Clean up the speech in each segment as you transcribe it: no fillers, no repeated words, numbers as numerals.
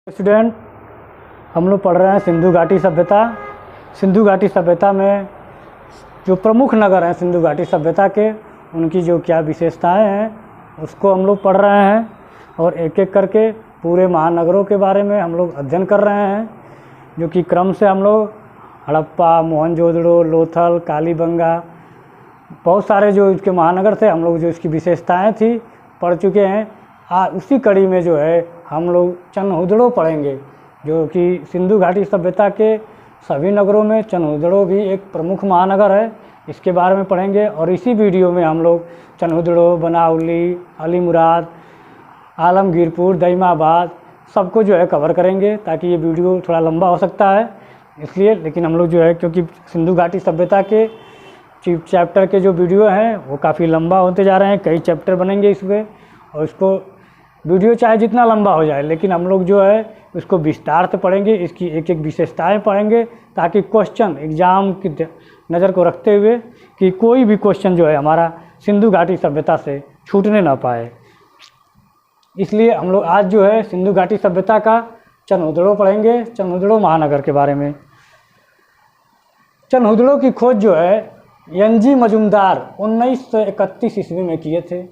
Student, हम लोग पढ़ रहे हैं सिंधु घाटी सभ्यता। सिंधु घाटी सभ्यता में जो प्रमुख नगर हैं सिंधु घाटी सभ्यता के, उनकी जो क्या विशेषताएं हैं उसको हम लोग पढ़ रहे हैं और एक एक करके पूरे महानगरों के बारे में हम लोग अध्ययन कर रहे हैं, जो कि क्रम से हम लोग हड़प्पा, मोहनजोदड़ो, लोथल, कालीबंगा, बहुत सारे जो इसके महानगर थे हम लोग जो इसकी विशेषताएं थी पढ़ चुके हैं। उसी कड़ी में जो है हम लोग चनहुदड़ो पढ़ेंगे, जो कि सिंधु घाटी सभ्यता के सभी नगरों में चनहुदड़ो भी एक प्रमुख महानगर है, इसके बारे में पढ़ेंगे। और इसी वीडियो में हम लोग चनहुदड़ो, बनाउली, अलीमुराद, आलमगीरपुर, दईमाबाद सबको जो है कवर करेंगे, ताकि ये वीडियो थोड़ा लंबा हो सकता है इसलिए। लेकिन हम लोग जो है क्योंकि सिंधु घाटी सभ्यता के चैप्टर के जो वीडियो हैं वो काफ़ी लंबा होते जा रहे हैं, कई चैप्टर बनेंगे इसमें, और इसको वीडियो चाहे जितना लंबा हो जाए लेकिन हम लोग जो है उसको विस्तार से पढ़ेंगे, इसकी एक एक विशेषताएं पढ़ेंगे, ताकि क्वेश्चन एग्ज़ाम की नज़र को रखते हुए कि कोई भी क्वेश्चन जो है हमारा सिंधु घाटी सभ्यता से छूटने ना पाए। इसलिए हम लोग आज जो है सिंधु घाटी सभ्यता का चनहुदड़ो पढ़ेंगे, चनहुदड़ो महानगर के बारे में। चनहुदड़ो की खोज जो है एन.जी. मजूमदार 1931 ईस्वी में किए थे।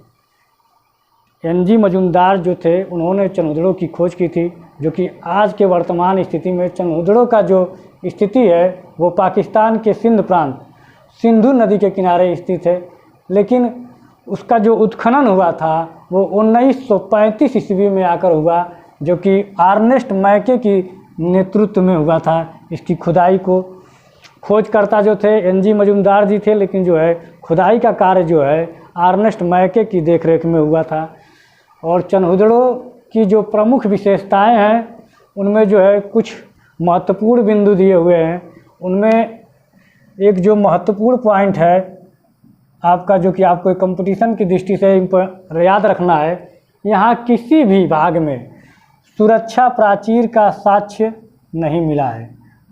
एन.जी. मजूमदार जो थे उन्होंने चनहुदड़ो की खोज की थी, जो कि आज के वर्तमान स्थिति में चनहुदड़ो का जो स्थिति है वो पाकिस्तान के सिंध प्रांत, सिंधु नदी के किनारे स्थित है। लेकिन उसका जो उत्खनन हुआ था वो 1935 ईस्वी में आकर हुआ, जो कि आर्नेस्ट मैके की नेतृत्व में हुआ था। इसकी खुदाई को खोजकर्ता जो थे एन.जी. मजूमदार जी थे, लेकिन जो है खुदाई का कार्य जो है आर्नेस्ट मैके की देखरेख में हुआ था। और चनहुदड़ो की जो प्रमुख विशेषताएं हैं उनमें जो है कुछ महत्वपूर्ण बिंदु दिए हुए हैं। उनमें एक जो महत्वपूर्ण पॉइंट है आपका, जो कि आपको कंपटीशन की दृष्टि से याद रखना है, यहाँ किसी भी भाग में सुरक्षा प्राचीर का साक्ष्य नहीं मिला है।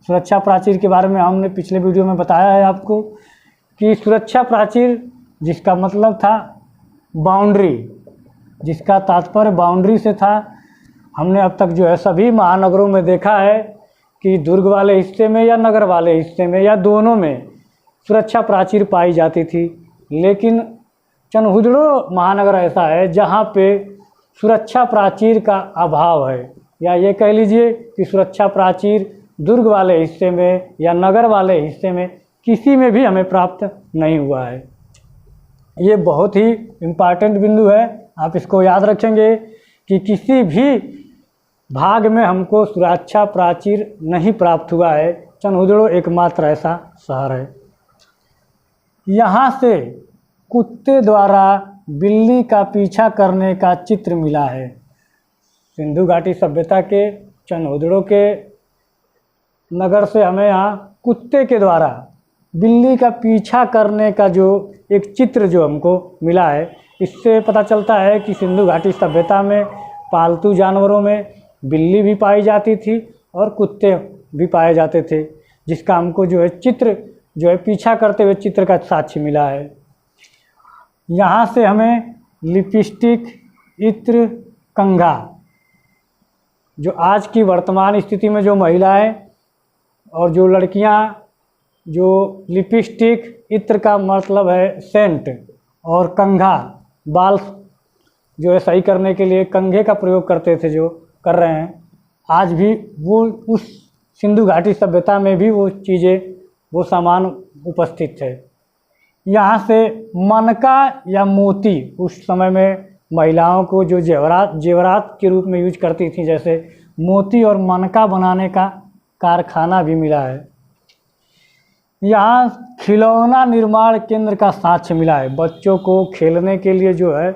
सुरक्षा प्राचीर के बारे में हमने पिछले वीडियो में बताया है आपको कि सुरक्षा प्राचीर जिसका मतलब था बाउंड्री, जिसका तात्पर्य बाउंड्री से था। हमने अब तक जो है सभी महानगरों में देखा है कि दुर्ग वाले हिस्से में या नगर वाले हिस्से में या दोनों में सुरक्षा प्राचीर पाई जाती थी, लेकिन चनहुदड़ो महानगर ऐसा है जहाँ पे सुरक्षा प्राचीर का अभाव है, या ये कह लीजिए कि सुरक्षा प्राचीर दुर्ग वाले हिस्से में या नगर वाले हिस्से में किसी में भी हमें प्राप्त नहीं हुआ है। ये बहुत ही इम्पॉर्टेंट बिंदु है, आप इसको याद रखेंगे कि किसी भी भाग में हमको सुरक्षा प्राचीर नहीं प्राप्त हुआ है। चनहुदड़ो एकमात्र ऐसा शहर है। यहाँ से कुत्ते द्वारा बिल्ली का पीछा करने का चित्र मिला है। सिंधु घाटी सभ्यता के चनहुदड़ो के नगर से हमें यहाँ कुत्ते के द्वारा बिल्ली का पीछा करने का जो एक चित्र जो हमको मिला है, इससे पता चलता है कि सिंधु घाटी सभ्यता में पालतू जानवरों में बिल्ली भी पाई जाती थी और कुत्ते भी पाए जाते थे, जिसका हमको जो है चित्र जो है पीछा करते हुए चित्र का साक्ष्य मिला है। यहाँ से हमें लिपस्टिक, इत्र, कंघा, जो आज की वर्तमान स्थिति में जो महिलाएं और जो लड़कियां जो लिपस्टिक, इत्र का मतलब है सेंट, और कंघा बाल जो है सही करने के लिए कंघे का प्रयोग करते थे, जो कर रहे हैं आज भी, वो उस सिंधु घाटी सभ्यता में भी वो चीज़ें, वो सामान उपस्थित थे। यहाँ से मनका या मोती उस समय में महिलाओं को जो जेवरात के रूप में यूज करती थी, जैसे मोती और मनका बनाने का कारखाना भी मिला है। यहाँ खिलौना निर्माण केंद्र का साक्ष्य मिला है। बच्चों को खेलने के लिए जो है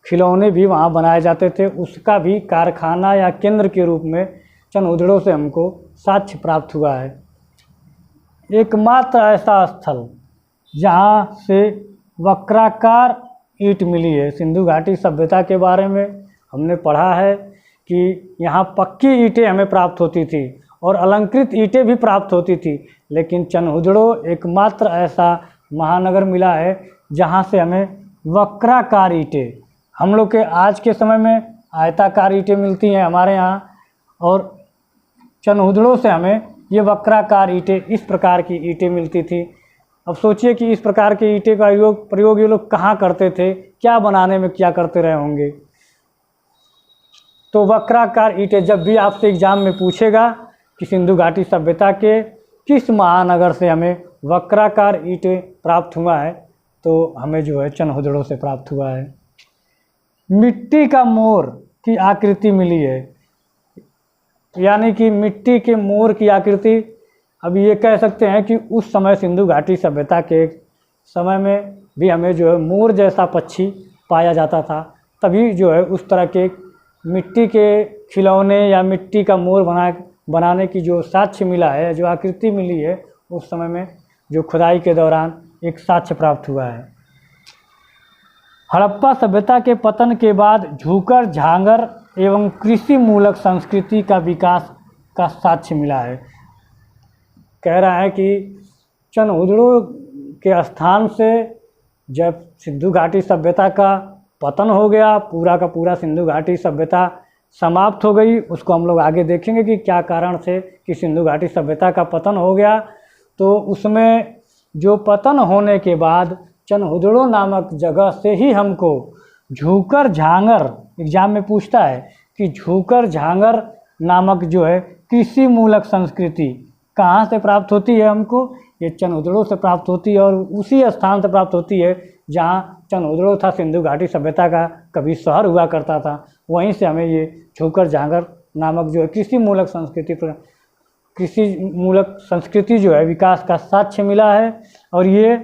खिलौने भी वहाँ बनाए जाते थे, उसका भी कारखाना या केंद्र के रूप में चनहुदड़ो से हमको साक्ष्य प्राप्त हुआ है। एकमात्र ऐसा स्थल जहाँ से वक्राकार ईंट मिली है। सिंधु घाटी सभ्यता के बारे में हमने पढ़ा है कि यहाँ पक्की ईंटें हमें प्राप्त होती थी और अलंकृत ईंटें भी प्राप्त होती थी, लेकिन चनहुदड़ो एकमात्र ऐसा महानगर मिला है जहाँ से हमें वक्राकार ईंटें, हम लोग के आज के समय में आयताकार ईंटें मिलती हैं हमारे यहाँ, और चनहुदड़ों से हमें ये वक्राकार ईंटें, इस प्रकार की ईंटें मिलती थी। अब सोचिए कि इस प्रकार की ईंटें का प्रयोग ये लोग कहाँ करते थे, क्या बनाने में क्या करते रहे होंगे। तो वक्राकार ईंटें जब भी आपसे एग्जाम में पूछेगा कि सिंधु घाटी सभ्यता के किस महानगर से हमें वक्राकार ईंटें प्राप्त हुआ है, तो हमें जो है चनहुदड़ों से प्राप्त हुआ है। मिट्टी का मोर की आकृति मिली है, यानी कि मिट्टी के मोर की आकृति। अब ये कह सकते हैं कि उस समय सिंधु घाटी सभ्यता के समय में भी हमें जो है मोर जैसा पक्षी पाया जाता था, तभी जो है उस तरह के मिट्टी के खिलौने या मिट्टी का मोर बनाने की जो साक्ष्य मिला है, जो आकृति मिली है, उस समय में जो खुदाई के दौरान एक साक्ष्य प्राप्त हुआ है। हड़प्पा सभ्यता के पतन के बाद झूकर, झांगर एवं कृषि मूलक संस्कृति का विकास का साक्ष्य मिला है। कह रहा है कि चनहुदड़ों के स्थान से जब सिंधु घाटी सभ्यता का पतन हो गया, पूरा का पूरा सिंधु घाटी सभ्यता समाप्त हो गई। उसको हम लोग आगे देखेंगे कि क्या कारण से कि सिंधु घाटी सभ्यता का पतन हो गया। तो उसमें जो पतन होने के बाद चनहुदड़ों नामक जगह से ही हमको झूकर, झांगर, एग्जाम में पूछता है कि झूकर, झांगर नामक जो है कृषि मूलक संस्कृति कहाँ से प्राप्त होती है हमको, ये चनहुदड़ों से प्राप्त होती है। और उसी स्थान से प्राप्त होती है जहाँ चनहुदड़ों था, सिंधु घाटी सभ्यता का कभी शहर हुआ करता था, वहीं से हमें ये झूकर, झांगर नामक जो है कृषि मूलक संस्कृति जो है विकास का साक्ष्य मिला है। और ये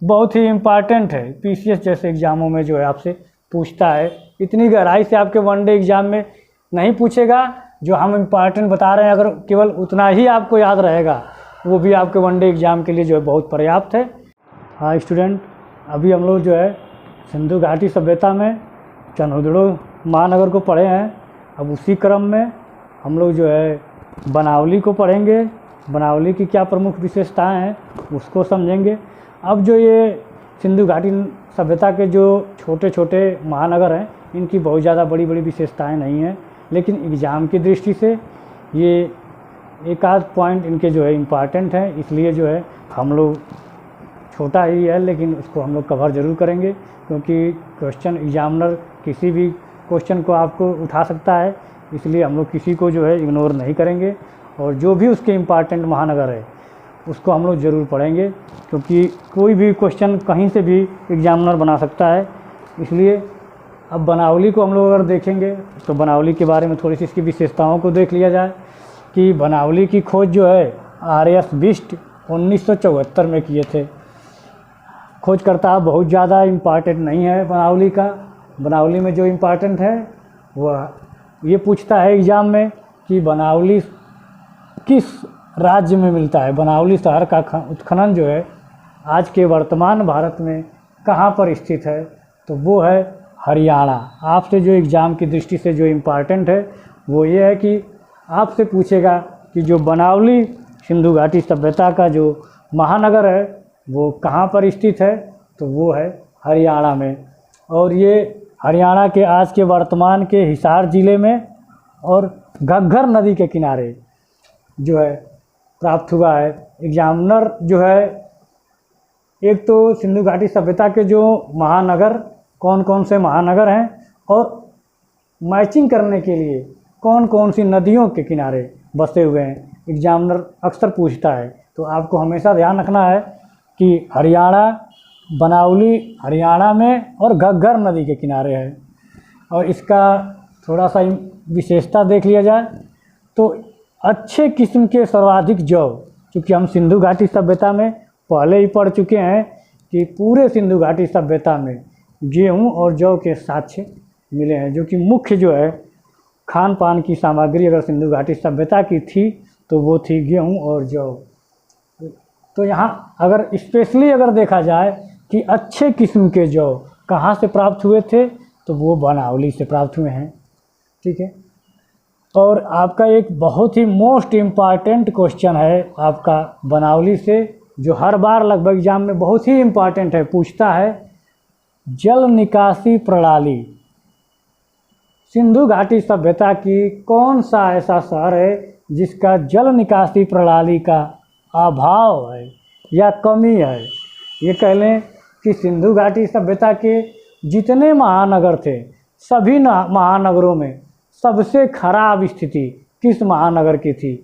बहुत ही इम्पॉर्टेंट है, पीसीएस जैसे एग्जामों में जो है आपसे पूछता है। इतनी गहराई से आपके वनडे एग्जाम में नहीं पूछेगा, जो हम इम्पॉर्टेंट बता रहे हैं अगर केवल उतना ही आपको याद रहेगा, वो भी आपके वनडे एग्जाम के लिए जो है बहुत पर्याप्त है। हाँ स्टूडेंट, अभी हम लोग जो है सिंधु घाटी सभ्यता में चनहुदड़ों महानगर को पढ़े हैं। अब उसी क्रम में हम लोग जो है बनावली को पढ़ेंगे। बनावली की क्या प्रमुख विशेषताएं हैं उसको समझेंगे। अब जो ये सिंधु घाटी सभ्यता के जो छोटे छोटे महानगर हैं, इनकी बहुत ज़्यादा बड़ी बड़ी विशेषताएं नहीं हैं, लेकिन एग्ज़ाम की दृष्टि से ये एक आध पॉइंट इनके जो है इम्पॉर्टेंट हैं, इसलिए जो है हम लोग छोटा ही है लेकिन उसको हम लोग कवर ज़रूर करेंगे, क्योंकि क्वेश्चन एग्जामिनर किसी भी क्वेश्चन को आपको उठा सकता है, इसलिए हम लोग किसी को जो है इग्नोर नहीं करेंगे। और जो भी उसके इम्पॉर्टेंट महानगर है उसको हम लोग ज़रूर पढ़ेंगे, क्योंकि कोई भी क्वेश्चन कहीं से भी एग्जामिनर बना सकता है। इसलिए अब बनावली को हम लोग अगर देखेंगे तो बनावली के बारे में थोड़ी सी इसकी विशेषताओं को देख लिया जाए कि बनावली की खोज जो है आर.एस. बिष्ट 1974 में किए थे। खोजकर्ता बहुत ज़्यादा इम्पॉर्टेंट नहीं है बनावली का। बनावली में जो इम्पॉर्टेंट है वह ये पूछता है एग्ज़ाम में कि बनावली किस राज्य में मिलता है। बनावली शहर का उत्खनन जो है आज के वर्तमान भारत में कहाँ पर स्थित है, तो वो है हरियाणा। आपसे जो एग्ज़ाम की दृष्टि से जो इम्पॉर्टेंट है वो ये है कि आपसे पूछेगा कि जो बनावली सिंधु घाटी सभ्यता का जो महानगर है वो कहाँ पर स्थित है, तो वो है हरियाणा में। और ये हरियाणा के आज के वर्तमान के हिसार ज़िले में और घग्गर नदी के किनारे जो है प्राप्त हुआ है। एग्जामिनर जो है एक तो सिंधु घाटी सभ्यता के जो महानगर कौन कौन से महानगर हैं और मैचिंग करने के लिए कौन कौन सी नदियों के किनारे बसे हुए हैं, एग्जामिनर अक्सर पूछता है। तो आपको हमेशा ध्यान रखना है कि हरियाणा, बनावली हरियाणा में और घग्गर नदी के किनारे है। और इसका थोड़ा सा विशेषता देख लिया जाए तो अच्छे किस्म के सर्वाधिक जौ, क्योंकि हम सिंधु घाटी सभ्यता में पहले ही पढ़ चुके हैं कि पूरे सिंधु घाटी सभ्यता में गेहूं और जौ के साक्ष्य मिले हैं, जो कि मुख्य जो है खान पान की सामग्री अगर सिंधु घाटी सभ्यता की थी तो वो थी गेहूं और जौ। तो यहाँ अगर स्पेशली अगर देखा जाए कि अच्छे किस्म के जौ कहाँ से प्राप्त हुए थे, तो वो बनावली से प्राप्त हुए हैं। ठीक है। और आपका एक बहुत ही मोस्ट इम्पॉर्टेंट क्वेश्चन है आपका बनावली से, जो हर बार लगभग एग्जाम में बहुत ही इम्पॉर्टेंट है, पूछता है जल निकासी प्रणाली सिंधु घाटी सभ्यता की कौन सा ऐसा शहर है जिसका जल निकासी प्रणाली का अभाव है या कमी है। ये कह लें कि सिंधु घाटी सभ्यता के जितने महानगर थे, सभी महानगरों में सबसे खराब स्थिति किस महानगर की थी।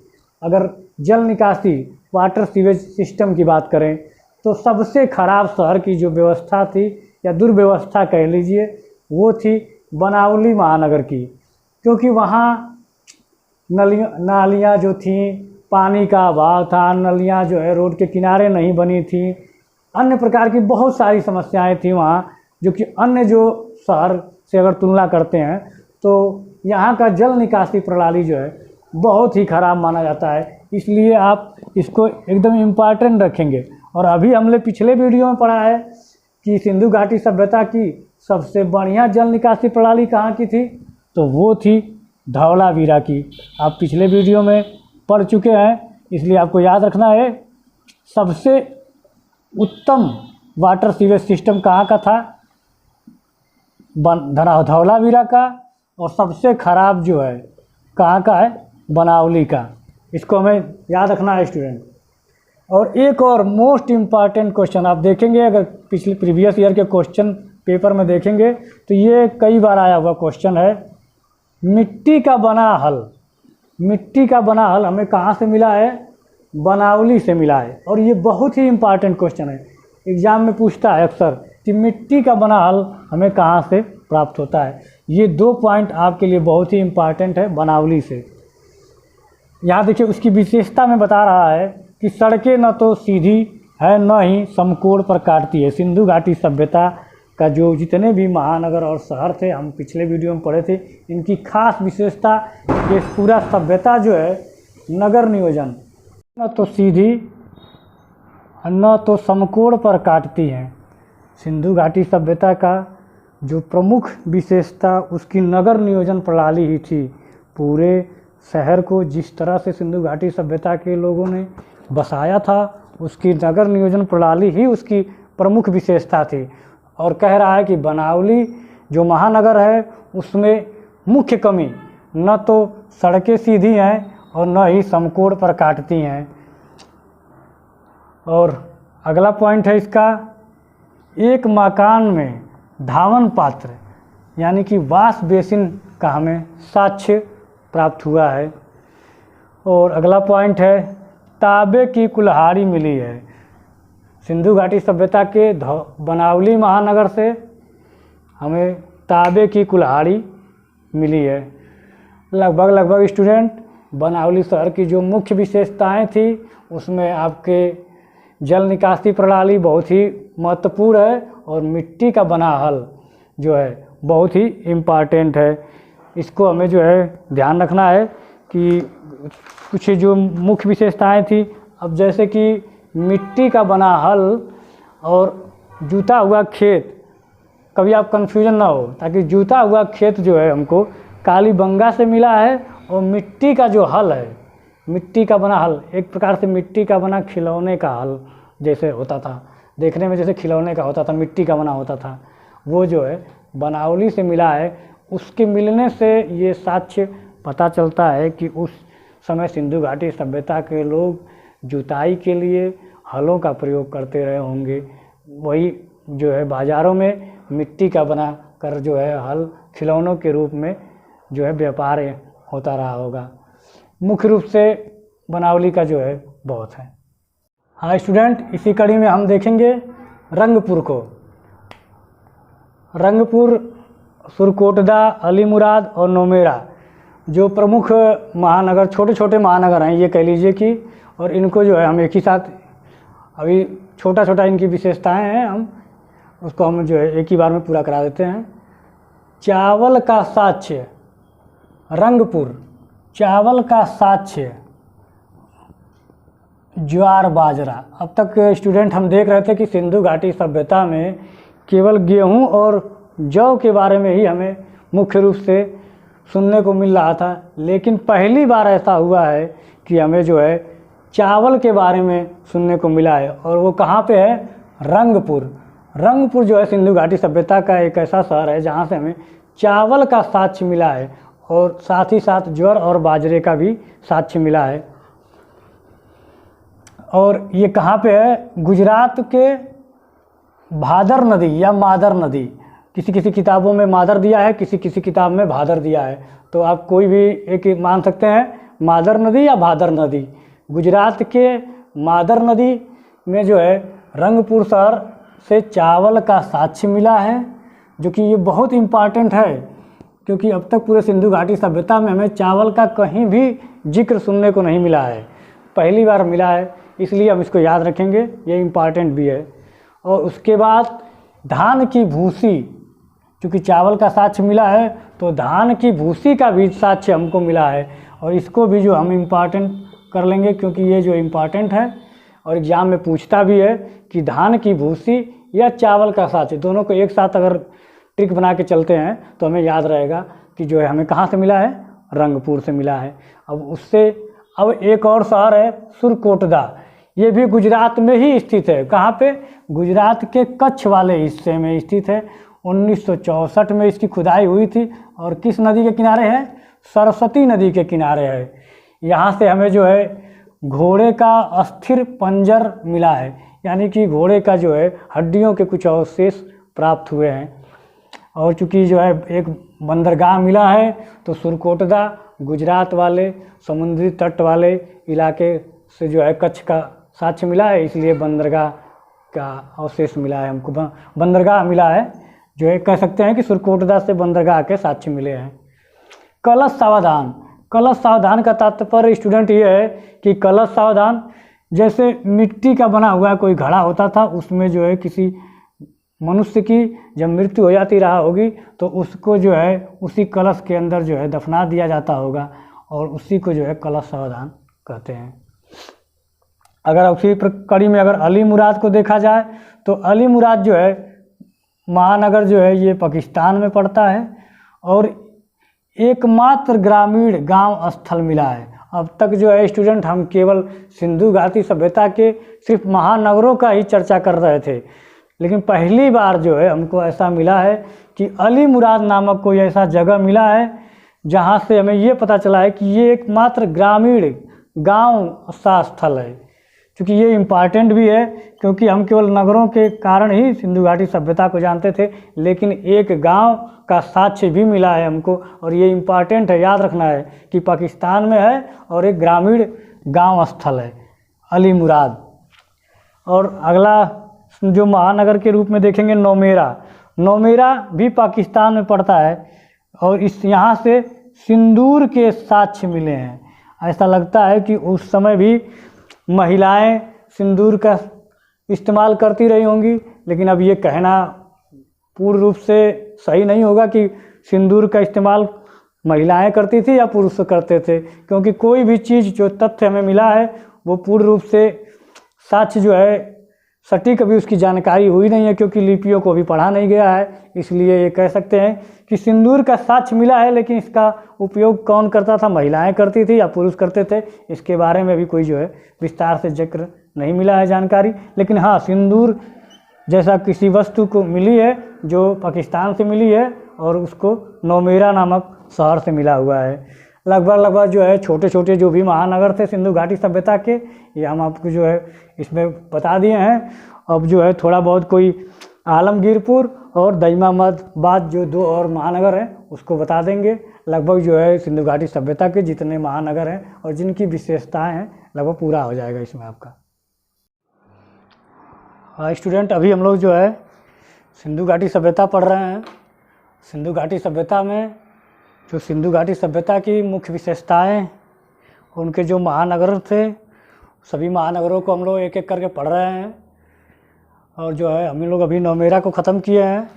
अगर जल निकासी वाटर सीवेज सिस्टम की बात करें तो सबसे खराब शहर की जो व्यवस्था थी या दुर्व्यवस्था कह लीजिए, वो थी बनावली महानगर की। क्योंकि वहाँ नालियाँ जो थीं, पानी का अभाव था, नलियाँ जो है रोड के किनारे नहीं बनी थी, अन्य प्रकार की बहुत सारी समस्याएं थी वहाँ, जो कि अन्य जो शहर से अगर तुलना करते हैं तो यहाँ का जल निकासी प्रणाली जो है बहुत ही ख़राब माना जाता है। इसलिए आप इसको एकदम इम्पॉर्टेंट रखेंगे। और अभी हमने पिछले वीडियो में पढ़ा है कि सिंधु घाटी सभ्यता की सबसे बढ़िया जल निकासी प्रणाली कहाँ की थी, तो वो थी धौलावीरा की। आप पिछले वीडियो में पढ़ चुके हैं, इसलिए आपको याद रखना है। सबसे उत्तम वाटर सीवेज सिस्टम कहाँ का था, धौलावीरा का। और सबसे खराब जो है कहाँ का है, बनावली का। इसको हमें याद रखना है स्टूडेंट। और एक और मोस्ट इम्पॉर्टेंट क्वेश्चन आप देखेंगे, अगर पिछले प्रीवियस ईयर के क्वेश्चन पेपर में देखेंगे तो ये कई बार आया हुआ क्वेश्चन है, मिट्टी का बना हल। मिट्टी का बना हल हमें कहाँ से मिला है, बनावली से मिला है। और ये बहुत ही इम्पॉर्टेंट क्वेश्चन है, एग्ज़ाम में पूछता है अक्सर कि मिट्टी का बना हल हमें कहाँ से प्राप्त होता है। ये 2 पॉइंट आपके लिए बहुत ही इम्पॉर्टेंट है बनावली से। यहाँ देखिए उसकी विशेषता में बता रहा है कि सड़कें न तो सीधी है न ही समकोण पर काटती है। सिंधु घाटी सभ्यता का जो जितने भी महानगर और शहर थे, हम पिछले वीडियो में पढ़े थे, इनकी खास विशेषता ये पूरा सभ्यता जो है नगर नियोजन न तो सीधी न तो समकोण पर काटती हैं। सिंधु घाटी सभ्यता का जो प्रमुख विशेषता उसकी नगर नियोजन प्रणाली ही थी। पूरे शहर को जिस तरह से सिंधु घाटी सभ्यता के लोगों ने बसाया था, उसकी नगर नियोजन प्रणाली ही उसकी प्रमुख विशेषता थी। और कह रहा है कि बनावली जो महानगर है उसमें मुख्य कमी न तो सड़कें सीधी हैं और न ही समकोण पर काटती हैं। और अगला पॉइंट है इसका, एक मकान में धावन पात्र यानी कि वाश बेसिन का हमें साक्ष्य प्राप्त हुआ है। और अगला पॉइंट है, तांबे की कुल्हाड़ी मिली है। सिंधु घाटी सभ्यता के बनावली महानगर से हमें तांबे की कुल्हाड़ी मिली है। लगभग स्टूडेंट बनावली शहर की जो मुख्य विशेषताएं थी उसमें आपके जल निकासी प्रणाली बहुत ही महत्वपूर्ण है और मिट्टी का बना हल जो है बहुत ही इम्पॉर्टेंट है। इसको हमें जो है ध्यान रखना है कि कुछ जो मुख्य विशेषताएं थी, अब जैसे कि मिट्टी का बना हल और जूता हुआ खेत, कभी आप कंफ्यूजन ना हो, ताकि जूता हुआ खेत जो है हमको कालीबंगा से मिला है और मिट्टी का जो हल है, मिट्टी का बना हल एक प्रकार से मिट्टी का बना खिलौने का हल जैसे होता था, देखने में जैसे खिलौने का होता था, मिट्टी का बना होता था, वो जो है बनावली से मिला है। उसके मिलने से ये साक्ष्य पता चलता है कि उस समय सिंधु घाटी सभ्यता के लोग जुताई के लिए हलों का प्रयोग करते रहे होंगे। वही जो है बाज़ारों में मिट्टी का बना कर जो है हल खिलौनों के रूप में जो है व्यापार होता रहा होगा। मुख्य रूप से बनावली का जो है बहुत है। हाँ स्टूडेंट, इसी कड़ी में हम देखेंगे रंगपुर को। रंगपुर, सुरकोटदा, अलीमुराद और नौमेरा जो प्रमुख महानगर, छोटे छोटे महानगर हैं ये कह लीजिए कि, और इनको जो है हम एक ही साथ, अभी छोटा छोटा इनकी विशेषताएं हैं, हम उसको हम जो है एक ही बार में पूरा करा देते हैं। चावल का साक्ष्य, रंगपुर चावल का साक्ष्य, ज्वार बाजरा। अब तक स्टूडेंट हम देख रहे थे कि सिंधु घाटी सभ्यता में केवल गेहूं और जौ के बारे में ही हमें मुख्य रूप से सुनने को मिल रहा था, लेकिन पहली बार ऐसा हुआ है कि हमें जो है चावल के बारे में सुनने को मिला है। और वो कहाँ पे है, रंगपुर। रंगपुर जो है सिंधु घाटी सभ्यता का एक ऐसा शहर है जहाँ से हमें चावल का साक्ष्य मिला है और साथ ही साथ ज्वार और बाजरे का भी साक्ष्य मिला है। और ये कहाँ पे है? गुजरात के भादर नदी या मादर नदी, किसी किसी किताबों में मादर दिया है, किसी किसी किताब में भादर दिया है, तो आप कोई भी एक मान सकते हैं, मादर नदी या भादर नदी। गुजरात के मादर नदी में जो है रंगपुर शहर से चावल का साक्ष्य मिला है, जो कि ये बहुत इम्पॉर्टेंट है, क्योंकि अब तक पूरे सिंधु घाटी सभ्यता में हमें चावल का कहीं भी जिक्र सुनने को नहीं मिला है, पहली बार मिला है, इसलिए हम इसको याद रखेंगे, ये इम्पॉर्टेंट भी है। और उसके बाद धान की भूसी, क्योंकि चावल का साक्ष्य मिला है तो धान की भूसी का भी साक्ष्य हमको मिला है, और इसको भी जो हम इम्पॉर्टेंट कर लेंगे, क्योंकि ये जो इम्पॉर्टेंट है और एग्ज़ाम में पूछता भी है कि धान की भूसी या चावल का साक्ष्य, दोनों को एक साथ अगर ट्रिक बना के चलते हैं तो हमें याद रहेगा कि जो है हमें कहाँ से मिला है, रंगपुर से मिला है। अब एक और शहर है सुरकोटदा, ये भी गुजरात में ही स्थित है। कहाँ पे? गुजरात के कच्छ वाले हिस्से में स्थित है। 1964 में इसकी खुदाई हुई थी और किस नदी के किनारे है? सरस्वती नदी के किनारे है। यहाँ से हमें जो है घोड़े का अस्थिर पंजर मिला है, यानी कि घोड़े का जो है हड्डियों के कुछ अवशेष प्राप्त हुए हैं। और चूँकि जो है एक बंदरगाह मिला है, तो सुरकोटदा गुजरात वाले समुद्री तट वाले इलाके से जो है कच्छ का साक्ष्य मिला है, इसलिए बंदरगाह का अवशेष मिला है हमको, बंदरगाह मिला है, जो है कह सकते हैं कि सुरकोटदा से बंदरगाह के साक्ष्य मिले हैं। कलश सावधान, कलश सावधान का तात्पर्य स्टूडेंट ये है कि कलश सावधान जैसे मिट्टी का बना हुआ कोई घड़ा होता था, उसमें जो है किसी मनुष्य की जब मृत्यु हो जाती रहा होगी तो उसको जो है उसी कलश के अंदर जो है दफना दिया जाता होगा, और उसी को जो है कलश सावधान कहते हैं। अगर उसी कड़ी में अगर अली मुराद को देखा जाए तो अली मुराद जो है महानगर जो है ये पाकिस्तान में पड़ता है, और एकमात्र ग्रामीण गांव स्थल मिला है। अब तक जो है स्टूडेंट हम केवल सिंधु घाटी सभ्यता के सिर्फ महानगरों का ही चर्चा कर रहे थे, लेकिन पहली बार जो है हमको ऐसा मिला है कि अली मुराद नामक कोई ऐसा जगह मिला है जहां से हमें ये पता चला है कि ये एकमात्र ग्रामीण गांव सा स्थल है। क्योंकि ये इम्पॉर्टेंट भी है, क्योंकि हम केवल नगरों के कारण ही सिंधु घाटी सभ्यता को जानते थे, लेकिन एक गांव का साक्ष्य भी मिला है हमको, और ये इम्पॉर्टेंट है, याद रखना है कि पाकिस्तान में है और एक ग्रामीण गांव स्थल है अली मुराद। और अगला जो महानगर के रूप में देखेंगे नौमेरा, नौमेरा भी पाकिस्तान में पड़ता है, और इस यहाँ से सिंदूर के साक्ष्य मिले हैं। ऐसा लगता है कि उस समय भी महिलाएं सिंदूर का इस्तेमाल करती रही होंगी, लेकिन अब ये कहना पूर्ण रूप से सही नहीं होगा कि सिंदूर का इस्तेमाल महिलाएं करती थी या पुरुष करते थे, क्योंकि कोई भी चीज़ जो तथ्य हमें मिला है वो पूर्ण रूप से साक्ष्य जो है सटीक अभी उसकी जानकारी हुई नहीं है, क्योंकि लिपियों को भी पढ़ा नहीं गया है। इसलिए ये कह सकते हैं कि सिंदूर का साक्ष्य मिला है, लेकिन इसका उपयोग कौन करता था, महिलाएं करती थी या पुरुष करते थे, इसके बारे में भी कोई जो है विस्तार से जिक्र नहीं मिला है जानकारी। लेकिन हाँ, सिंदूर जैसा किसी वस्तु को मिली है जो पाकिस्तान से मिली है, और उसको नौमेरा नामक शहर से मिला हुआ है। लगभग जो है छोटे छोटे जो भी महानगर थे सिंधु घाटी सभ्यता के, ये हम आपको जो है इसमें बता दिए हैं। अब जो है थोड़ा बहुत कोई आलमगीरपुर और दईमाबाद जो दो और महानगर हैं उसको बता देंगे। लगभग जो है सिंधु घाटी सभ्यता के जितने महानगर हैं और जिनकी विशेषताएं हैं लगभग पूरा हो जाएगा इसमें आपका। स्टूडेंट, अभी हम लोग जो है सिंधु घाटी सभ्यता पढ़ रहे हैं। सिंधु घाटी सभ्यता में जो सिंधु घाटी सभ्यता की मुख्य विशेषताएं, उनके जो महानगर थे, सभी महानगरों को हम लोग एक एक करके पढ़ रहे हैं। और जो है हम लोग अभी नौमेरा को ख़त्म किए हैं,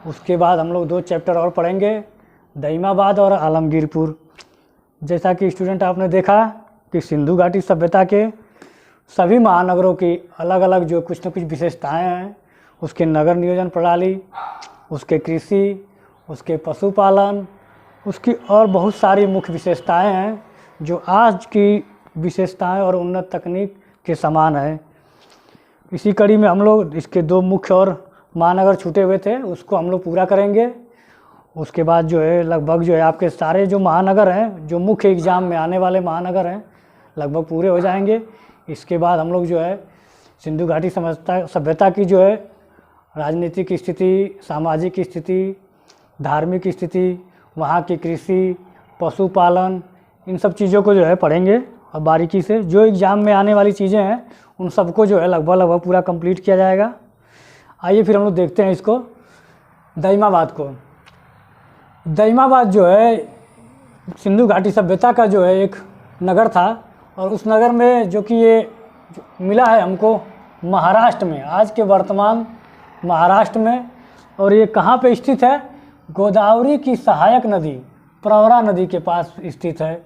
उसके बाद हम लोग 2 चैप्टर और पढ़ेंगे, दईमाबाद और आलमगीरपुर। जैसा कि स्टूडेंट आपने देखा कि सिंधु घाटी सभ्यता के सभी महानगरों की अलग अलग जो कुछ न कुछ विशेषताएँ हैं, उसके नगर नियोजन प्रणाली, उसके कृषि, उसके पशुपालन, उसकी और बहुत सारी मुख्य विशेषताएं हैं जो आज की विशेषताएं और उन्नत तकनीक के समान है। इसी कड़ी में हम लोग इसके 2 मुख्य और महानगर छूटे हुए थे, उसको हम लोग पूरा करेंगे। उसके बाद जो है लगभग जो है आपके सारे जो महानगर हैं, जो मुख्य एग्ज़ाम में आने वाले महानगर हैं, लगभग पूरे हो जाएंगे। इसके बाद हम लोग जो है सिंधु घाटी सभ्यता की जो है राजनीतिक स्थिति, सामाजिक स्थिति, धार्मिक स्थिति, वहाँ की कृषि, पशुपालन, इन सब चीज़ों को जो है पढ़ेंगे और बारीकी से। जो एग्ज़ाम में आने वाली चीज़ें हैं उन सबको जो है लगभग पूरा कंप्लीट किया जाएगा। आइए फिर हम लोग देखते हैं इसको, दाइमाबाद को। दाइमाबाद जो है सिंधु घाटी सभ्यता का जो है एक नगर था, और उस नगर में जो कि ये मिला है हमको महाराष्ट्र में, आज के वर्तमान महाराष्ट्र में। और ये कहाँ पे स्थित है? गोदावरी की सहायक नदी प्रवरा नदी के पास स्थित है।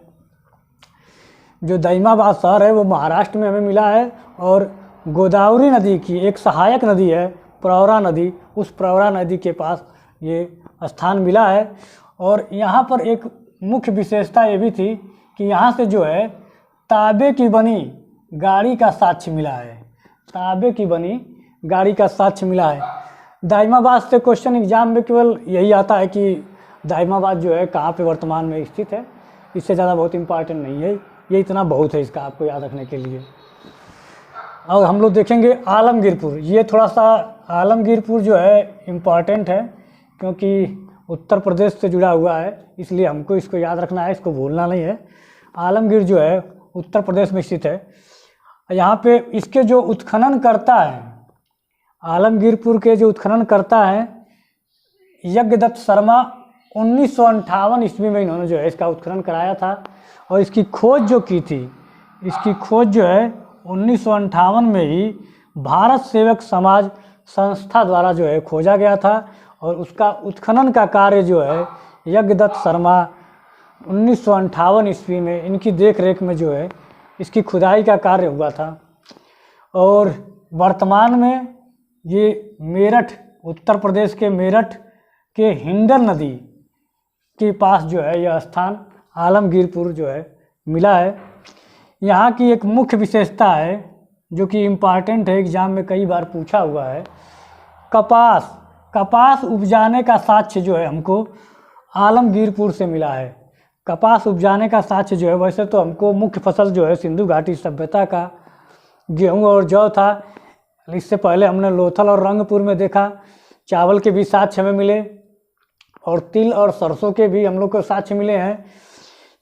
जो दाइमाबाद शहर है वो महाराष्ट्र में हमें मिला है, और गोदावरी नदी की एक सहायक नदी है प्रवरा नदी, उस प्रवरा नदी के पास ये स्थान मिला है। और यहाँ पर एक मुख्य विशेषता ये भी थी कि यहाँ से जो है तांबे की बनी गाड़ी का साक्ष्य मिला है। तांबे की बनी गाड़ी का साक्ष्य मिला है। दाइमाबाद से क्वेश्चन एग्जाम में केवल यही आता है कि दाइमाबाद जो है कहाँ पे वर्तमान में स्थित है, इससे ज़्यादा बहुत इम्पॉर्टेंट नहीं है, ये इतना बहुत है इसका आपको याद रखने के लिए। और हम लोग देखेंगे आलमगीरपुर। ये थोड़ा सा आलमगीरपुर जो है इम्पॉर्टेंट है, क्योंकि उत्तर प्रदेश से जुड़ा हुआ है, इसलिए हमको इसको याद रखना है, इसको भूलना नहीं है। आलमगीर जो है उत्तर प्रदेश में स्थित है। यहाँ पे इसके जो उत्खनन करता है, आलमगीरपुर के जो उत्खनन करता है यज्ञदत्त शर्मा, 1958 ईस्वी में इन्होंने जो है इसका उत्खनन कराया था। और इसकी खोज जो की थी, इसकी खोज जो है 1958 में ही भारत सेवक समाज संस्था द्वारा जो है खोजा गया था। और उसका उत्खनन का कार्य जो है यज्ञदत्त शर्मा 1958 ईस्वी में इनकी देख रेख में जो है इसकी खुदाई का कार्य हुआ था। और वर्तमान में ये मेरठ, उत्तर प्रदेश के मेरठ के हिंडन नदी के पास जो है यह स्थान आलमगीरपुर जो है मिला है। यहाँ की एक मुख्य विशेषता है जो कि इम्पॉर्टेंट है, एग्जाम में कई बार पूछा हुआ है। कपास उपजाने का साक्ष्य जो है हमको आलमगीरपुर से मिला है। कपास उपजाने का साक्ष्य जो है, वैसे तो हमको मुख्य फसल जो है सिंधु घाटी सभ्यता का गेहूं और जौ था, इससे पहले हमने लोथल और रंगपुर में देखा। चावल के भी साक्ष्य हमें मिले, और तिल और सरसों के भी हम लोग को साक्ष्य मिले हैं।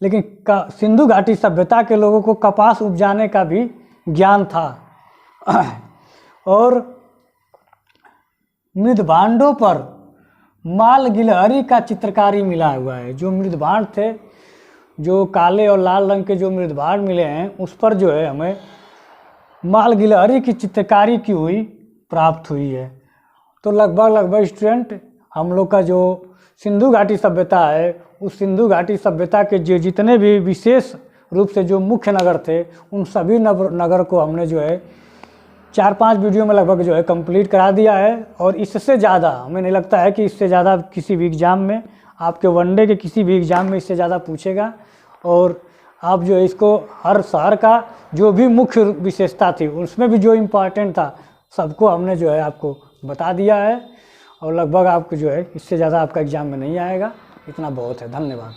लेकिन सिंधु घाटी सभ्यता के लोगों को कपास उपजाने का भी ज्ञान था। और मृदभांडों पर माल गिलहरी का चित्रकारी मिला हुआ है। जो मृदभांड थे, जो काले और लाल रंग के जो मृदभांड मिले हैं, उस पर जो है हमें माल गिलहरी की चित्रकारी की हुई प्राप्त हुई है। तो लगभग स्टूडेंट हम लोग का जो सिंधु घाटी सभ्यता है, उस सिंधु घाटी सभ्यता के जो जितने भी विशेष रूप से जो मुख्य नगर थे, उन सभी नगर को हमने जो है 4-5 वीडियो में लगभग जो है कंप्लीट करा दिया है। और इससे ज़्यादा हमें नहीं लगता है कि इससे ज़्यादा किसी भी एग्ज़ाम में, आपके वनडे के किसी भी एग्ज़ाम में इससे ज़्यादा पूछेगा। और आप जो है इसको हर शहर का जो भी मुख्य विशेषता थी, उसमें भी जो इम्पोर्टेंट था, सबको हमने जो है आपको बता दिया है। और लगभग आपको जो है इससे ज़्यादा आपका एग्ज़ाम में नहीं आएगा, इतना बहुत है। धन्यवाद।